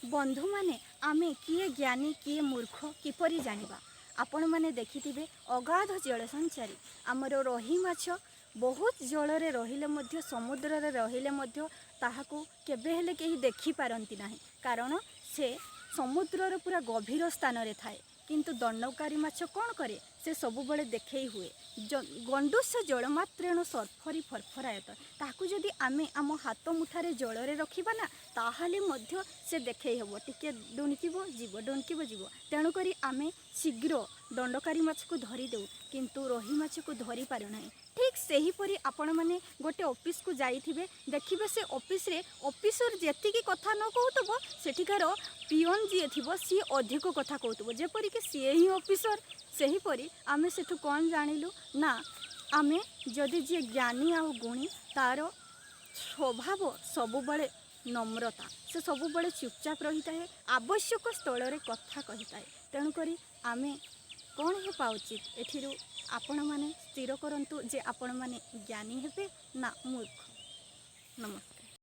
बंधु माने आमे किए ज्ञानी किए मूर्ख किपरि जानिबा। आपण मैंने देखिथिबे अगाध जल संचारी आमर रोही माछ बहुत जल रहिले समुद्र रे रहिले ताहाकू केबे हेले केही देखि पारंती नाही कारण से समुद्रर पूरा गभीर स्थान रे थाए। किंतु दंडकारी माछ कौन करे से सबुबले देखई हुए गंडुस जलमात्रेण सरफरी फरफरायत ताकू जदि आमे आम हाथ मुठारे जल रे रखिबा ना ताहाले मध्य से देखई हबो टिके डुनकिबो जीव तेणुकरी आमे शीघ्र दंडकारी माछ को धरी देउ किंतु रोही माछ को धरी पारु नाही। ठीक सही परी आपण माने गोटे ऑफिस को जाइथिबे देखिबे से ऑफिस रे ऑफिसर जेतिकी कथा न कहतबो सेठिकार पियन जी थिबो सी अधिक कथा कहतबो जेपरि कि सी ही ऑफिसर सही परी आमे सेठु कोन जानिलु ना आमे जदि जे ज्ञानी आ गुणी तार स्वभाव सबुबले नम्रता से सबुबले चुपचाप रही थाए आवश्यक स्थल रे कथा कही थाए। तेणुकरी आमे कौन हेपा उचित एठिरु आपण माने स्थिर करंतु जे आपण माने ज्ञानी हेबे ना मूर्ख। नमस्कार।